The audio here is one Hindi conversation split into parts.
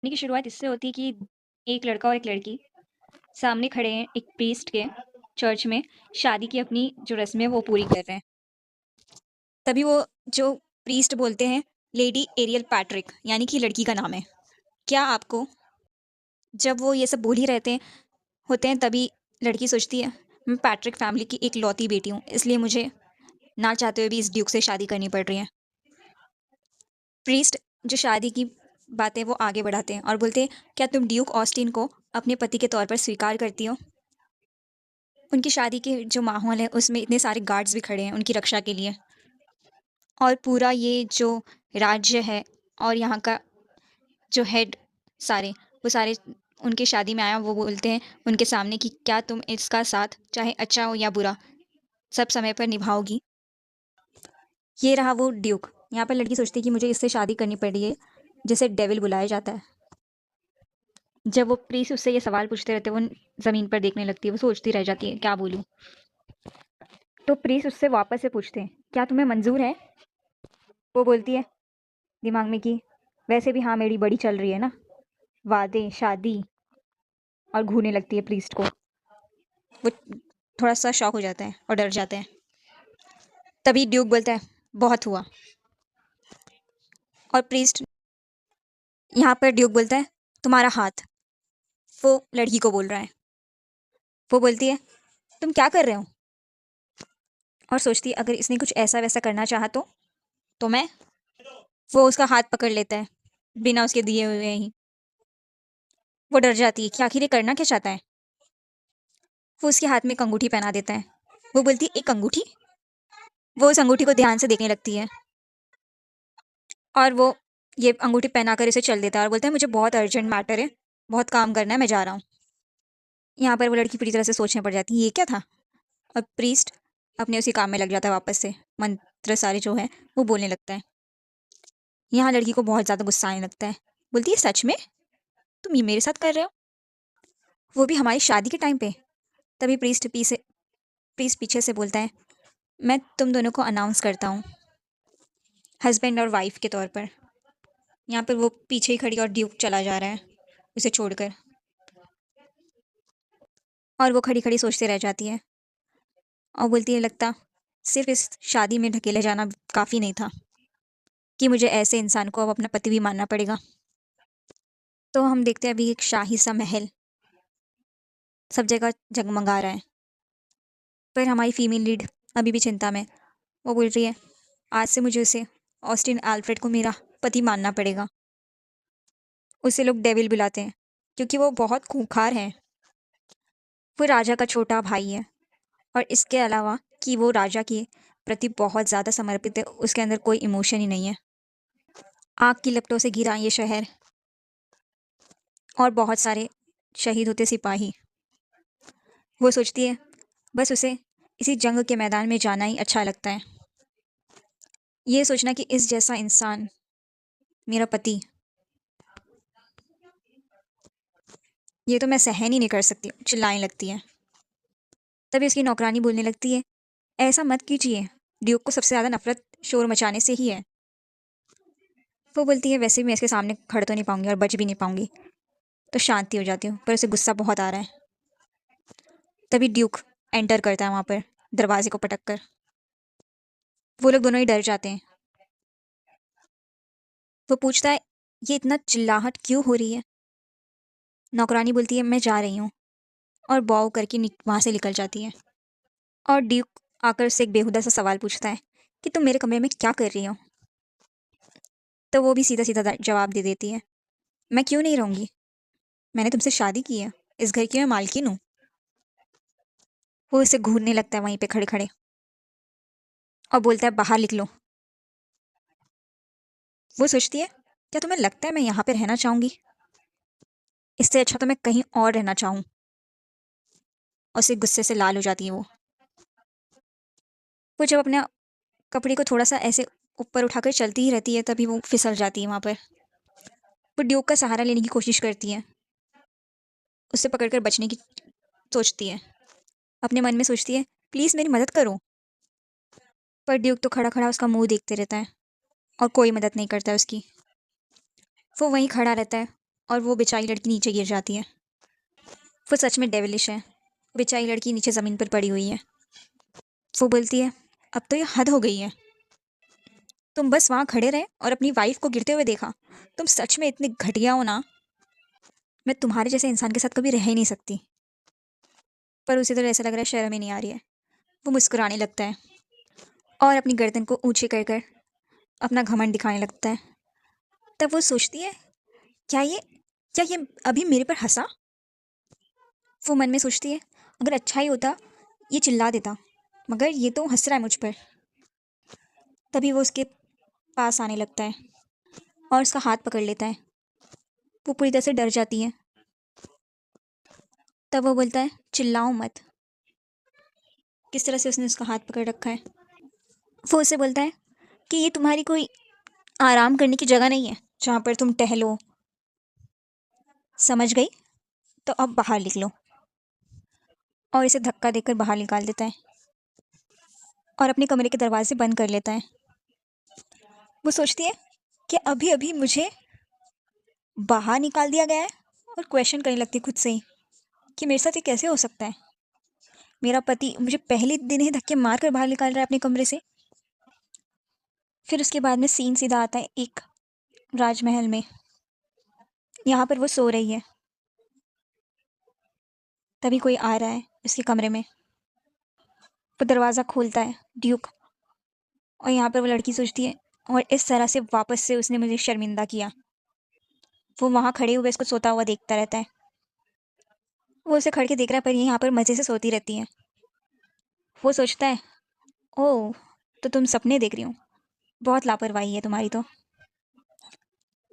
कहानी की शुरुआत इससे होती है कि एक लड़का और एक लड़की सामने खड़े हैं एक प्रीस्ट के चर्च में, शादी की अपनी जो रस्म है वो पूरी कर रहे हैं। तभी वो जो प्रीस्ट बोलते हैं लेडी एरियल पैट्रिक, यानी कि लड़की का नाम है। क्या आपको जब वो ये सब बोल ही रहते हैं होते हैं तभी लड़की सोचती है मैं पैट्रिक फैमिली की एक लौती बेटी हूँ, इसलिए मुझे ना चाहते हुए भी इस ड्यूक से शादी करनी पड़ रही है। प्रीस्ट जो शादी की बातें वो आगे बढ़ाते हैं और बोलते हैं क्या तुम ड्यूक ऑस्टिन को अपने पति के तौर पर स्वीकार करती हो। उनकी शादी के जो माहौल है उसमें इतने सारे गार्ड्स भी खड़े हैं उनकी रक्षा के लिए, और पूरा ये जो राज्य है और यहाँ का जो हेड सारे वो सारे उनके शादी में आया, वो बोलते हैं उनके सामने कि क्या तुम इसका साथ चाहे अच्छा हो या बुरा सब समय पर निभाओगी। ये रहा वो ड्यूक। यहाँ पर लड़की सोचती है कि मुझे इससे शादी करनी पड़ी है जिसे डेविल बुलाया जाता है। जब वो प्रीस उससे ये सवाल पूछते रहते हैं वो ज़मीन पर देखने लगती है, वो सोचती रह जाती है क्या बोलूँ। तो प्रीस उससे वापस से पूछते हैं क्या तुम्हें मंजूर है। वो बोलती है दिमाग में कि वैसे भी हाँ मेरी बड़ी चल रही है ना, वादे शादी, और घूरने लगती है प्रीस्ट को। वो थोड़ा सा शॉक हो जाता है और डर जाते हैं। तभी ड्यूक बोलता है बहुत हुआ। और प्रीस्ट यहाँ पर ड्यूक बोलता है तुम्हारा हाथ। वो लड़की को बोल रहा है। वो बोलती है तुम क्या कर रहे हो, और सोचती है अगर इसने कुछ ऐसा वैसा करना चाहा तो मैं। वो उसका हाथ पकड़ लेता है बिना उसके दिए हुए ही। वो डर जाती है कि आखिर ये करना क्या चाहता है। वो उसके हाथ में एक अंगूठी पहना देता है। वो बोलती है एक अंगूठी। वो उस अंगूठी को ध्यान से देखने लगती है और वो ये अंगूठी पहनाकर इसे चल देता है और बोलता है मुझे बहुत अर्जेंट मैटर है, बहुत काम करना है, मैं जा रहा हूँ। यहाँ पर वो लड़की पूरी तरह से सोचने पड़ जाती है ये क्या था। और प्रीस्ट अपने उसी काम में लग जाता है वापस से, मंत्र सारे जो है वो बोलने लगता है। यहाँ लड़की को बहुत ज़्यादा गुस्सा आने लगता है। बोलती है सच में तुम ये मेरे साथ कर रहे हो, वो भी हमारी शादी के टाइम पे। तभी प्रीस्ट पीछे से बोलता है मैं तुम दोनों को अनाउंस करता हूँ हस्बैंड और वाइफ के तौर पर। यहाँ पर वो पीछे ही खड़ी और ड्यूक चला जा रहा है उसे छोड़कर, और वो खड़ी खड़ी सोचते रह जाती है और बोलती है लगता सिर्फ इस शादी में ढकेले जाना काफ़ी नहीं था कि मुझे ऐसे इंसान को अब अपना पति भी मानना पड़ेगा। तो हम देखते हैं अभी एक शाही सा महल सब जगह जगमगा रहा है, पर हमारी फीमेल लीड अभी भी चिंता में। वो बोल रही है आज से मुझे उसे ऑस्टिन एल्फ्रेड को मेरा पति मानना पड़ेगा। उसे लोग डेविल बुलाते हैं क्योंकि वो बहुत खूंखार है। वो राजा का छोटा भाई है, और इसके अलावा कि वो राजा के प्रति बहुत ज़्यादा समर्पित है, उसके अंदर कोई इमोशन ही नहीं है। आग की लपटों से घिरा ये शहर, और बहुत सारे शहीद होते सिपाही। वो सोचती है बस उसे इसी जंग के मैदान में जाना ही अच्छा लगता है। ये सोचना कि इस जैसा इंसान मेरा पति, ये तो मैं सहन ही नहीं कर सकती, चिल्लाने लगती है। तभी उसकी नौकरानी बोलने लगती है ऐसा मत कीजिए, ड्यूक को सबसे ज़्यादा नफरत शोर मचाने से ही है। वो बोलती है वैसे भी मैं इसके सामने खड़ तो नहीं पाऊंगी और बच भी नहीं पाऊंगी। तो शांति हो जाती हूँ, पर उसे गुस्सा बहुत आ रहा है। तभी ड्यूक एंटर करता है वहां पर, दरवाजे को पटक कर। वो लोग दोनों ही डर जाते हैं। वो पूछता है ये इतना चिल्लाहट क्यों हो रही है। नौकरानी बोलती है मैं जा रही हूँ, और बॉव करके वहां से निकल जाती है। और ड्यूक आकर उससे एक बेहुदा सा सवाल पूछता है कि तुम मेरे कमरे में क्या कर रही हो। तो वो भी सीधा सीधा जवाब दे देती है मैं क्यों नहीं रहूंगी, मैंने तुमसे शादी की है, इस घर की मैं मालकिन हूँ। वो उसे घूरने लगता है वहीं पे खड़े खड़े और बोलता है बाहर निकलो। वो सोचती है क्या तुम्हें लगता है मैं यहाँ पे रहना चाहूंगी, इससे अच्छा तो मैं कहीं और रहना चाहूँ। और उसे गुस्से से लाल हो जाती है वो जब अपने कपड़े को थोड़ा सा ऐसे ऊपर उठाकर चलती ही रहती है तभी वो फिसल जाती है वहां पर। वो ड्यूक का सहारा लेने की कोशिश करती है, उससे पकड़कर बचने की सोचती है, अपने मन में सोचती है प्लीज मेरी मदद करो। पर ड्यूक तो खड़ा खड़ा उसका मुंह देखते रहता है और कोई मदद नहीं करता है उसकी। वो वहीं खड़ा रहता है और वो बेचारी लड़की नीचे गिर जाती है। वो सच में डेविलिश है। बेचारी लड़की नीचे ज़मीन पर पड़ी हुई है। वो बोलती है, अब तो ये हद हो गई है। तुम बस वहाँ खड़े रहे और अपनी वाइफ को गिरते हुए देखा। तुम सच में इतने घटिया हो ना। मैं तुम्हारे जैसे इंसान के साथ कभी रह ही नहीं सकती। पर उसे तो ऐसा लग रहा है शर्म ही नहीं आ रही है। वो मुस्कुराने लगता है और अपनी गर्दन को ऊंची कर कर अपना घमंड दिखाने लगता है। तब वो सोचती है, क्या ये क्या ये अभी मेरे पर हंसा। वो मन में सोचती है, अगर अच्छा ही होता ये चिल्ला देता, मगर ये तो हंस रहा है मुझ पर। तभी वो उसके पास आने लगता है और उसका हाथ पकड़ लेता है। वो पूरी तरह से डर जाती है। तब वो बोलता है, चिल्लाओ मत। किस तरह से उसने उसका हाथ पकड़ रखा है। वो उसे बोलता है कि ये तुम्हारी कोई आराम करने की जगह नहीं है जहाँ पर तुम टहलो। समझ गई? तो अब बाहर निकलो। और इसे धक्का देकर बाहर निकाल देता है और अपने कमरे के दरवाजे बंद कर लेता है। वो सोचती है कि अभी अभी मुझे बाहर निकाल दिया गया है और क्वेश्चन करने लगती है खुद से ही कि मेरे साथ ये कैसे हो सकता है। मेरा पति मुझे पहले दिन ही धक्के मार कर बाहर निकाल रहा है अपने कमरे से। फिर उसके बाद में सीन सीधा आता है एक राजमहल में। यहाँ पर वो सो रही है। तभी कोई आ रहा है उसके कमरे में। वो दरवाज़ा खोलता है, ड्यूक। और यहाँ पर वो लड़की सोचती है, और इस तरह से वापस से उसने मुझे शर्मिंदा किया। वो वहाँ खड़े हुए इसको सोता हुआ देखता रहता है। वो उसे खड़ के देख रहा है, पर ये यहाँ पर मज़े से सोती रहती है। वो सोचता है, ओह, तो तुम सपने देख रही हो। बहुत लापरवाही है तुम्हारी तो।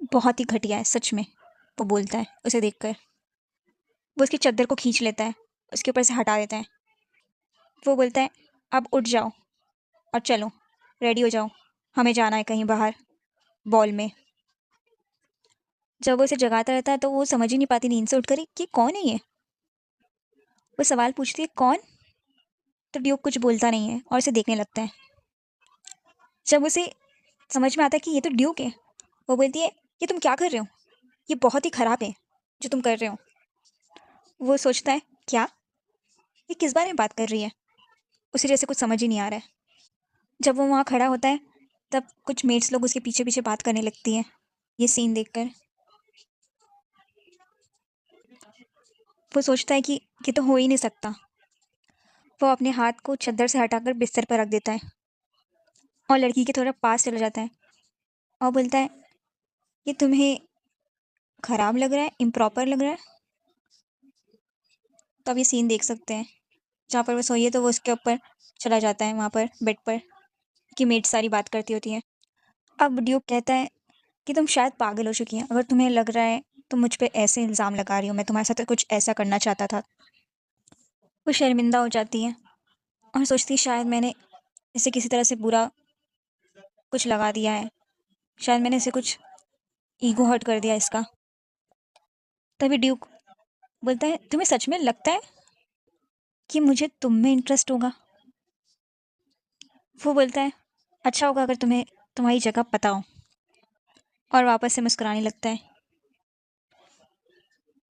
बहुत ही घटिया है सच में। वो बोलता है उसे देखकर। वो उसकी चद्दर को खींच लेता है, उसके ऊपर से हटा देता है। वो बोलता है, अब उठ जाओ और चलो, रेडी हो जाओ, हमें जाना है कहीं बाहर, बॉल में। जब वो इसे जगाता रहता है तो वो समझ ही नहीं पाती नींद से उठकर कि कौन है ये। वो सवाल पूछती है, कौन? तो ड्यूक कुछ बोलता नहीं है और इसे देखने लगता है। जब उसे समझ में आता है कि ये तो ड्यूक है, वो बोलती है, ये तुम क्या कर रहे हो? ये बहुत ही खराब है जो तुम कर रहे हो। वो सोचता है, क्या? ये किस बारे में बात कर रही है? उसे जैसे कुछ समझ ही नहीं आ रहा है। जब वो वहाँ खड़ा होता है तब कुछ मेट्स लोग उसके पीछे पीछे बात करने लगती हैं ये सीन देखकर। वो सोचता है कि ये तो हो ही नहीं सकता। वो अपने हाथ को चद्दर से हटाकर बिस्तर पर रख देता है और लड़की के थोड़ा पास चला जाता है और बोलता है, ये तुम्हें खराब लग रहा है, इम्प्रॉपर लग रहा है। तो अब ये सीन देख सकते हैं जहाँ पर वो सोई है, तो वो उसके ऊपर चला जाता है वहाँ पर बेड पर, कि मेट सारी बात करती होती है। अब ड्यूक कहता है कि तुम शायद पागल हो चुकी हैं, अगर तुम्हें लग रहा है तुम मुझ पे ऐसे इल्ज़ाम लगा रही हो, मैं तुम्हारे साथ कुछ ऐसा करना चाहता था। वो शर्मिंदा हो जाती है और सोचती है, शायद मैंने इसे किसी तरह से बुरा कुछ लगा दिया है, शायद मैंने इसे कुछ ईगो हर्ट कर दिया इसका। तभी ड्यूक बोलता है, तुम्हें सच में लगता है कि मुझे तुम में इंटरेस्ट होगा? वो बोलता है, अच्छा होगा अगर तुम्हें तुम्हारी जगह पता हो। और वापस से मुस्कुराने लगता है।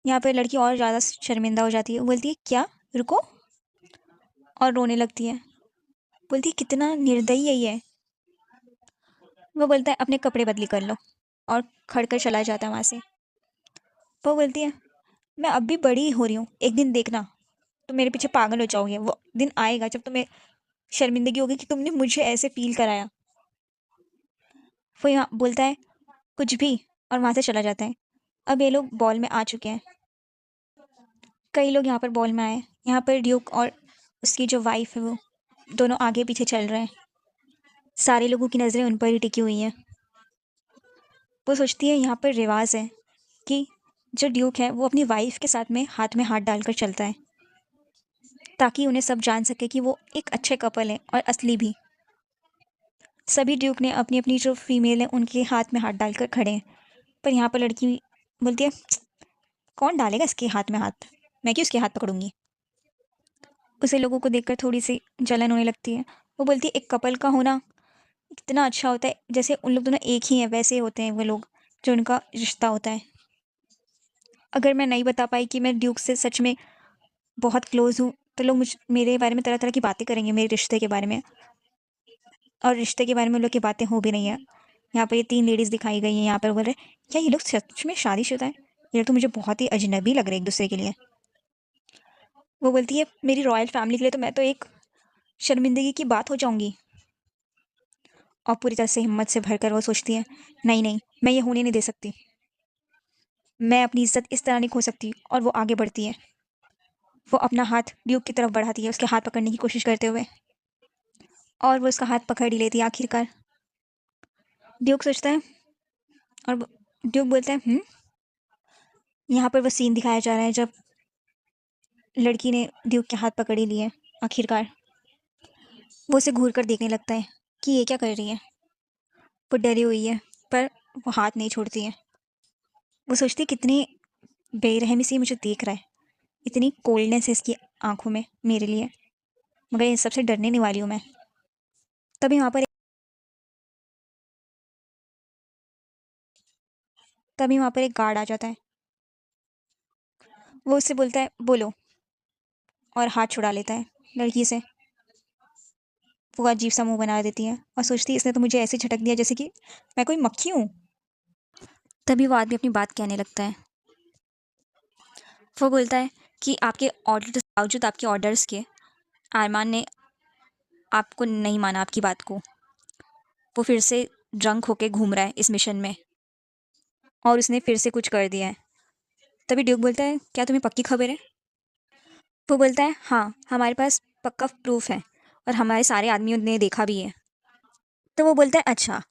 यहाँ पे लड़की और ज़्यादा शर्मिंदा हो जाती है। वो बोलती है, क्या? रुको। और रोने लगती है। बोलती है, कितना निर्दयी है ये। वो बोलता है, अपने कपड़े बदली कर लो। और खड़ कर चला जाता है वहाँ से। वो बोलती है, मैं अब भी बड़ी हो रही हूँ, एक दिन देखना तुम मेरे पीछे पागल हो जाओगे। वो दिन आएगा जब तुम्हें शर्मिंदगी होगी कि तुमने मुझे ऐसे फील कराया। वो यहाँ बोलता है, कुछ भी, और वहाँ से चला जाता है। अब ये लोग बॉल में आ चुके हैं। कई लोग यहाँ पर बॉल में आए। यहाँ पर ड्यूक और उसकी जो वाइफ है वो दोनों आगे पीछे चल रहे हैं। सारे लोगों की नज़रें उन पर ही टिकी हुई हैं। वो सोचती है, यहाँ पर रिवाज है कि जो ड्यूक है वो अपनी वाइफ के साथ में हाथ डालकर चलता है, ताकि उन्हें सब जान सके कि वो एक अच्छे कपल हैं और असली भी। सभी ड्यूक ने अपनी अपनी जो फीमेल है उनके हाथ में हाथ डालकर खड़े हैं। पर यहाँ पर लड़की बोलती है, कौन डालेगा इसके हाथ में हाथ, मैं क्यों उसके हाथ पकड़ूंगी। उसे लोगों को देखकर थोड़ी सी जलन होने लगती है। वो बोलती है, एक कपल का होना कितना अच्छा होता है, जैसे उन लोग दोनों एक ही हैं वैसे होते हैं वो लोग, जो उनका रिश्ता होता है। अगर मैं नहीं बता पाई कि मैं ड्यूक से सच में बहुत क्लोज हूँ, तो लोग मेरे बारे में तरह तरह की बातें करेंगे, मेरे रिश्ते के बारे में। और रिश्ते के बारे में उन लोग की बातें हो भी नहीं है। यहाँ पर ये 3 लेडीज़ दिखाई गई हैं, यहाँ पर बोल रहे क्या ये लोग सच में शादीशुदा है? ये लोग तो मुझे बहुत ही अजनबी लग रहे हैं एक दूसरे के लिए। वो बोलती है मेरी रॉयल फैमिली के लिए तो मैं तो एक शर्मिंदगी की बात हो जाऊंगी। और पूरी तरह से हिम्मत से भरकर वो सोचती है, नहीं नहीं, मैं ये होने नहीं दे सकती। मैं अपनी इज्जत इस तरह नहीं खो सकती। और वो आगे बढ़ती है। वो अपना हाथ ड्यूक की तरफ बढ़ाती है, उसके हाथ पकड़ने की कोशिश करते हुए। और वो उसका हाथ पकड़ ही लेती है आखिरकार। ड्यूक सोचता है, और ड्यूक बोलता है यहाँ पर वो सीन दिखाया जा रहा है जब लड़की ने ड्यूक के हाथ पकड़ ही लिए आखिरकार। वो उसे घूर कर देखने लगता है कि ये क्या कर रही है। वो डरी हुई है, पर वो हाथ नहीं छोड़ती है। वो सोचती है कितनी बेरहमी से मुझे देख रहा है, इतनी कोल्डनेस है इसकी आंखों में मेरे लिए, मगर इन सबसे डरने नहीं वाली हूँ मैं। तभी वहाँ पर एक गार्ड आ जाता है। वो उससे बोलता है बोलो, और हाथ छुड़ा लेता है लड़की से। वो अजीब सा मुंह बना देती है और सोचती है इसने तो मुझे ऐसे झटक दिया जैसे कि मैं कोई मक्खी हूँ। तभी वो आदमी अपनी बात कहने लगता है। वो बोलता है कि आपके ऑर्डर के बावजूद, आपके ऑर्डर्स के, आरमान ने आपको नहीं माना, आपकी बात को। वो फिर से ड्रंक होके घूम रहा है इस मिशन में, और उसने फिर से कुछ कर दिया है। तभी ड्यूक बोलता है क्या तुम्हें पक्की खबर है? वो बोलता है हाँ, हमारे पास पक्का प्रूफ है, और हमारे सारे आदमियों ने देखा भी है। तो वो बोलता है अच्छा,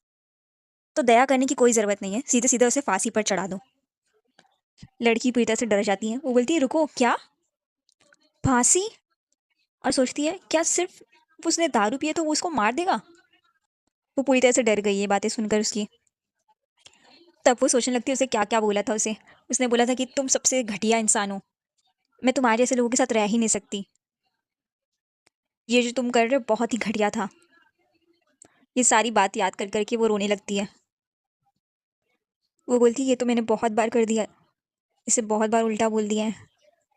तो दया करने की कोई ज़रूरत नहीं है, सीधे सीधे उसे फांसी पर चढ़ा दो। लड़की पूरी तरह से डर जाती है। वो बोलती है रुको, क्या फांसी? और सोचती है क्या सिर्फ उसने दारू पिए तो वो उसको मार देगा? वो पूरी तरह से डर गई है बातें सुनकर उसकी। तब वो सोचने लगती है उसे क्या क्या बोला था उसे। उसने बोला था कि तुम सबसे घटिया इंसान हो, मैं तुम्हारे जैसे लोगों के साथ रह ही नहीं सकती, ये जो तुम कर रहे हो बहुत ही घटिया था। ये सारी बात याद कर करके वो रोने लगती है। वो बोलती है ये तो मैंने बहुत बार कर दिया, इसे बहुत बार उल्टा बोल दिया है,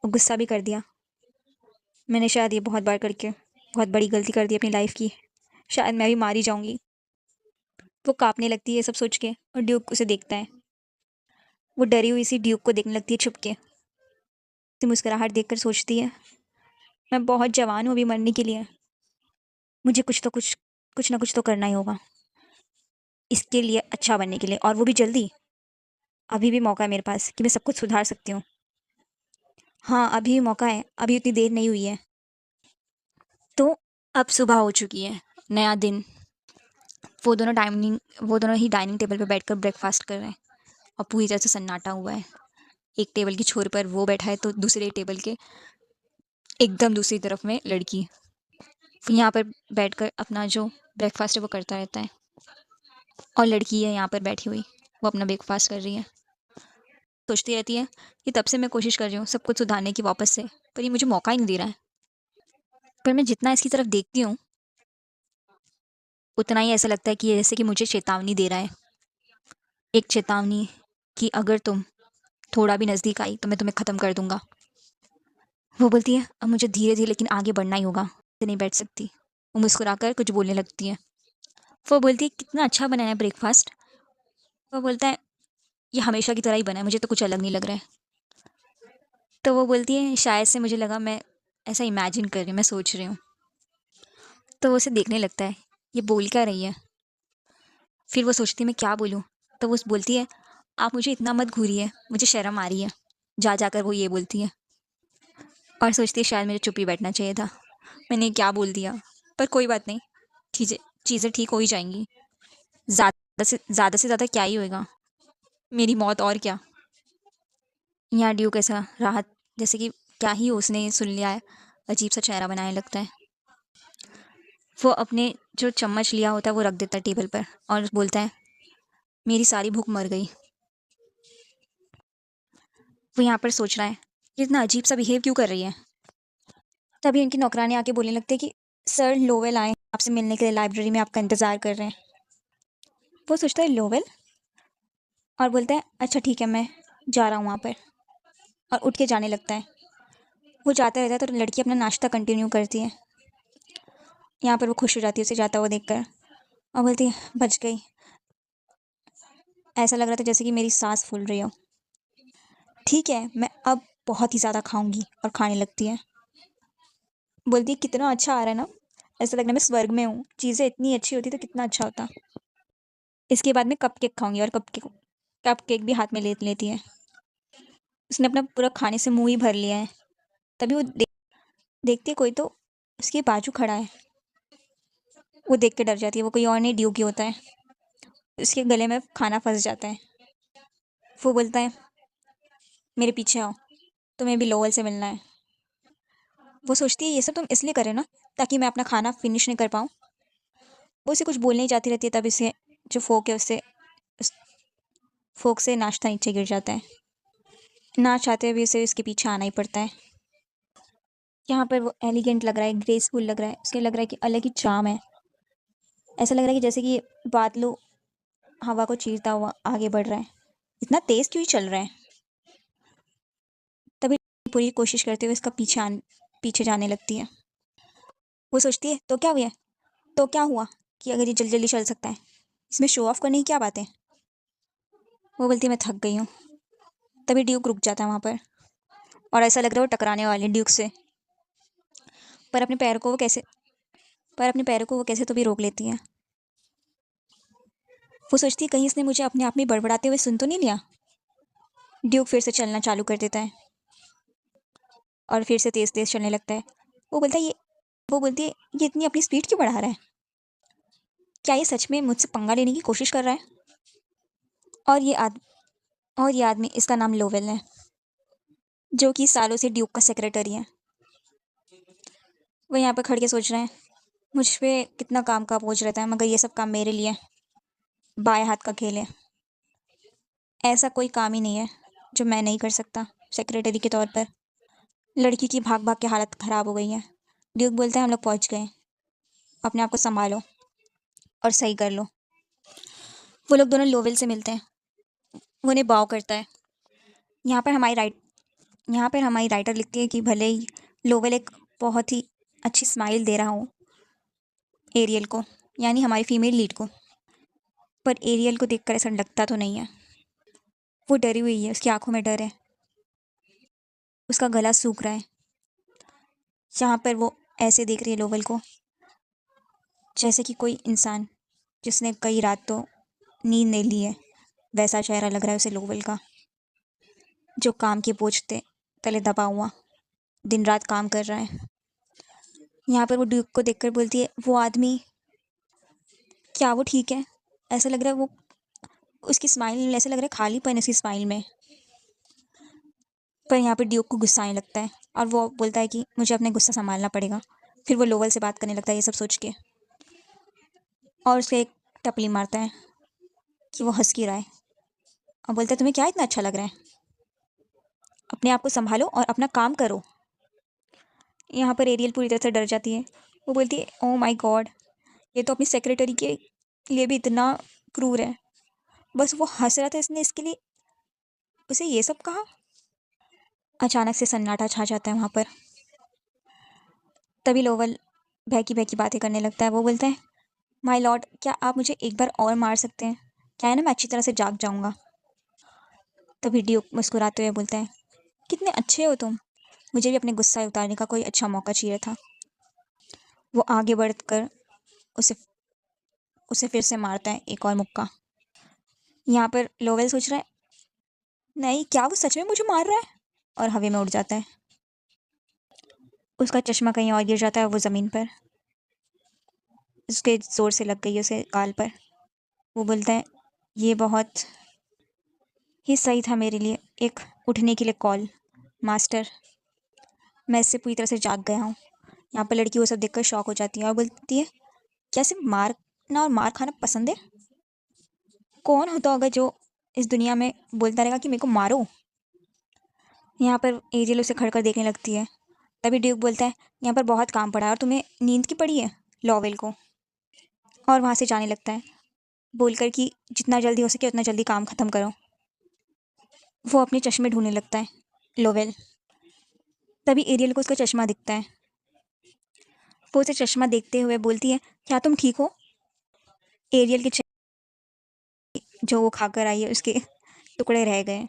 और गुस्सा भी कर दिया। मैंने शायद ये बहुत बार करके बहुत बड़ी गलती कर दी अपनी लाइफ की। शायद मैं भी मारी जाऊंगी। वो कांपने लगती है ये सब सोच के, और ड्यूक उसे देखता है। वो डरी हुई सी ड्यूक को देखने लगती है छुप के। तो मुस्कुराहट देखकर सोचती है मैं बहुत जवान हूँ अभी मरने के लिए। मुझे कुछ ना कुछ तो करना ही होगा इसके लिए, अच्छा बनने के लिए, और वो भी जल्दी। अभी भी मौका है मेरे पास कि मैं सब कुछ सुधार सकती हूँ। हाँ, अभी भी मौका है, अभी उतनी देर नहीं हुई है। तो अब सुबह हो चुकी है, नया दिन। वो दोनों ही डाइनिंग टेबल पर बैठकर ब्रेकफास्ट कर रहे हैं, और पूरी तरह से सन्नाटा हुआ है। एक टेबल की छोर पर वो बैठा है, तो दूसरे टेबल के एकदम दूसरी तरफ में लड़की यहाँ पर बैठकर अपना जो ब्रेकफास्ट है वो करता रहता है। और लड़की है यहाँ पर बैठी हुई, वो अपना ब्रेकफास्ट कर रही है। सोचती रहती है कि तब से मैं कोशिश कर रही हूँ सब कुछ सुधारने की वापस से, पर ये मुझे मौका ही नहीं दे रहा है। पर मैं जितना इसकी तरफ देखती हूँ, उतना ही ऐसा लगता है कि ये जैसे कि मुझे चेतावनी दे रहा है। एक चेतावनी कि अगर तुम थोड़ा भी नज़दीक आई तो मैं तुम्हें ख़त्म कर दूंगा। वो बोलती है अब मुझे धीरे धीरे लेकिन आगे बढ़ना ही होगा, ऐसे नहीं बैठ सकती। वो मुस्कुराकर कुछ बोलने लगती है। वो बोलती है कितना अच्छा बनाया है ब्रेकफास्ट। वो बोलता है ये हमेशा की तरह ही बना है, मुझे तो कुछ अलग नहीं लग रहा है। तो वो बोलती है शायद से मुझे लगा मैं ऐसा इमेजिन कर रही हूँ, मैं सोच रही हूँ। तो वो उसे देखने लगता है, ये बोल क्या रही है। फिर वो सोचती है मैं क्या बोलूँ। तो वो बोलती है आप मुझे इतना मत घूरिए, मुझे शर्म आ रही है। जा जाकर वो ये बोलती है, और सोचती है शायद मुझे चुप ही बैठना चाहिए था, मैंने क्या बोल दिया। पर कोई बात नहीं, चीज़ें चीज़ें ठीक हो ही जाएंगी। ज़्यादा से ज़्यादा क्या ही होएगा, मेरी मौत और क्या। यहाँ ड्यूक ऐसा राहत, जैसे कि क्या ही उसने सुन लिया है, अजीब सा चेहरा बनाने लगता है। वो अपने जो चम्मच लिया होता है वो रख देता है टेबल पर, और बोलता है मेरी सारी भूख मर गई। वो यहाँ पर सोच रहा है कि इतना अजीब सा बिहेव क्यों कर रही है। तभी उनकी नौकरानी आके बोलने लगती है कि सर लोवेल आए आपसे मिलने के लिए, लाइब्रेरी में आपका इंतज़ार कर रहे हैं। वो सोचता है लोवेल, और बोलता है अच्छा ठीक है, मैं जा रहा हूँ वहाँ पर। और उठ के जाने लगता है। वो जाता रहता है तो लड़की अपना नाश्ता कंटिन्यू करती है। यहाँ पर वो खुश हो जाती है उसे जाता हुआ देखकर और बोलती है, बच गई। ऐसा लग रहा था जैसे कि मेरी सांस फूल रही हो। ठीक है, मैं अब बहुत ही ज़्यादा खाऊंगी, और खाने लगती है। बोलती है, कितना अच्छा आ रहा है ना, ऐसा लग रहा है मैं स्वर्ग में हूँ। चीज़ें इतनी अच्छी होती तो कितना अच्छा होता। इसके बाद मैं कप केक खाऊंगी, और कप केक भी हाथ में ले लेती है। उसने अपना पूरा खाने से मुंह ही भर लिया है। तभी वो देखती है कोई तो उसके बाजू खड़ा है। वो देख के डर जाती है, वो कोई और नहीं ड्यूकी होता है। उसके गले में खाना फंस जाता है। वो बोलता है, मेरे पीछे आओ, तुम्हें भी लोअल से मिलना है। वो सोचती है ये सब तुम इसलिए करे ना, ताकि मैं अपना खाना फिनिश नहीं कर पाऊँ। वो उसे कुछ बोलने ही जाती रहती है, तब इसे जो फोक है उससे उस फोक से नाश्ता नीचे गिर जाता है। ना चाहते हुए उसे उसके पीछे आना ही पड़ता है। यहाँ पर वो एलिगेंट लग रहा है, ग्रेसफुल लग रहा है, उसे लग रहा है कि अलग ही चार्म है। ऐसा लग रहा है कि जैसे कि बादलों हवा को चीरता हुआ आगे बढ़ रहा है। इतना तेज क्यों ही चल रहा है। तभी पूरी कोशिश करते हुए इसका पीछे जाने लगती है। वो सोचती है, तो क्या हुआ, तो क्या हुआ कि अगर ये जल्दी जल्दी चल सकता है, इसमें शो ऑफ करने की क्या बात है। वो बोलती है, मैं थक गई हूँ। तभी ड्यूक रुक जाता है वहाँ पर, और ऐसा लग रहा है वो टकराने वाले ड्यूक से। पर अपने पैरों को वो कैसे पर अपने पैरों को वो कैसे तो भी रोक लेती है। वो सोचती है, कहीं इसने मुझे अपने आप में बड़बड़ाते हुए सुन तो नहीं लिया। ड्यूक फिर से चलना चालू कर देता है, और फिर से तेज तेज चलने लगता है। वो बोलता है ये वो बोलती है, ये इतनी अपनी स्पीड क्यों बढ़ा रहा है। क्या ये सच में मुझसे पंगा लेने की कोशिश कर रहा है। और ये आदमी, इसका नाम लोवेल है, जो कि सालों से ड्यूक का सेक्रेटरी है। वो यहाँ पर खड़ के सोच रहे हैं, मुझ पे कितना काम का बोझ रहता है, मगर ये सब काम मेरे लिए बाएं हाथ का खेल है। ऐसा कोई काम ही नहीं है जो मैं नहीं कर सकता सेक्रेटरी के तौर पर। लड़की की भाग भाग के हालत खराब हो गई है। ड्यूक बोलता है, हम लोग पहुंच गए, अपने आप को संभालो और सही कर लो। वो लोग दोनों लोवेल से मिलते हैं। वो उन्हें बाव करता है। यहाँ पर हमारी राइट यहाँ पर हमारी राइटर लिखती है कि भले ही लोवेल एक बहुत ही अच्छी स्माइल दे रहा हो एरियल को, यानी हमारी फीमेल लीड को, पर एरियल को देखकर ऐसा लगता तो नहीं है। वो डरी हुई है, उसकी आंखों में डर है, उसका गला सूख रहा है। यहाँ पर वो ऐसे देख रही है लोवेल को, जैसे कि कोई इंसान जिसने कई रात तो नींद नहीं ली है। वैसा चेहरा लग रहा है उसे लोवेल का, जो काम के बोझ तले दबा हुआ दिन रात काम कर रहा है। यहाँ पर वो ड्यूक को देखकर बोलती है, वो आदमी, क्या वो ठीक है। ऐसा लग रहा है वो उसकी स्माइल, ऐसा लग रहा है खालीपन है उसकी स्माइल में। पर यहाँ पर ड्यूक को गुस्सा आने लगता है, और वो बोलता है कि मुझे अपने गुस्सा संभालना पड़ेगा। फिर वो लोवेल से बात करने लगता है ये सब सोच के, और उसके एक टपली मारता है कि वो हंस क्यों रहा है, और बोलता है, तुम्हें क्या इतना अच्छा लग रहा है, अपने आप को संभालो और अपना काम करो। यहाँ पर एरियल पूरी तरह से डर जाती है। वो बोलती है, ओ माय गॉड, ये तो अपनी सेक्रेटरी के लिए भी इतना क्रूर है। बस वो हंस रहा था, इसने इसके लिए उसे ये सब कहा। अचानक से सन्नाटा छा जाता है वहाँ पर। तभी लोवल बहकी बहकी बातें करने लगता है। वो बोलता है, माय लॉर्ड, क्या आप मुझे एक बार और मार सकते हैं। क्या है ना, मैं अच्छी तरह से जाग जाऊंगा। तभी ड्यूक मुस्कुराते हुए बोलता है, कितने अच्छे हो तुम, मुझे भी अपने गुस्सा उतारने का कोई अच्छा मौका चाहिए था। वो आगे बढ़कर उसे उसे फिर से मारता है एक और मुक्का। यहाँ पर लोवेल सोच रहा है, नहीं, क्या वो सच में मुझे मार रहा है, और हवा में उड़ जाता है। उसका चश्मा कहीं और गिर जाता है, वो ज़मीन पर उसके ज़ोर से लग गई है उसे गाल पर। वो बोलता है, ये बहुत ही सही था मेरे लिए एक उठने के लिए कॉल, मास्टर। मैं इससे पूरी तरह से जाग गया हूँ। यहाँ पर लड़की वो सब देखकर शॉक हो जाती है और बोलती है, क्या सिर्फ मारना और मार खाना पसंद है। कौन होता होगा जो इस दुनिया में बोलता रहेगा कि मेरे को मारो। यहाँ पर एरियल उसे खड़कर देखने लगती है। तभी ड्यूक बोलता है, यहाँ पर बहुत काम पड़ा है और तुम्हें नींद की पड़ी है, लॉवेल को। और वहाँ से जाने लगता है, बोलकर कि जितना जल्दी हो सके उतना जल्दी काम ख़त्म करो। वो अपने चश्मे ढूंढने लगता है, लोवेल। तभी एरियल को उसका चश्मा दिखता है। वो उसे चश्मा देखते हुए बोलती है, क्या तुम ठीक हो? एरियल के जो वो खाकर आई है उसके टुकड़े रह गए।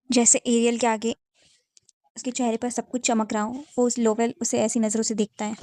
जैसे एरियल के आगे उसके चेहरे पर सब कुछ चमक रहा हो, वो उस लोवेल उसे ऐसी नज़रों से देखता है।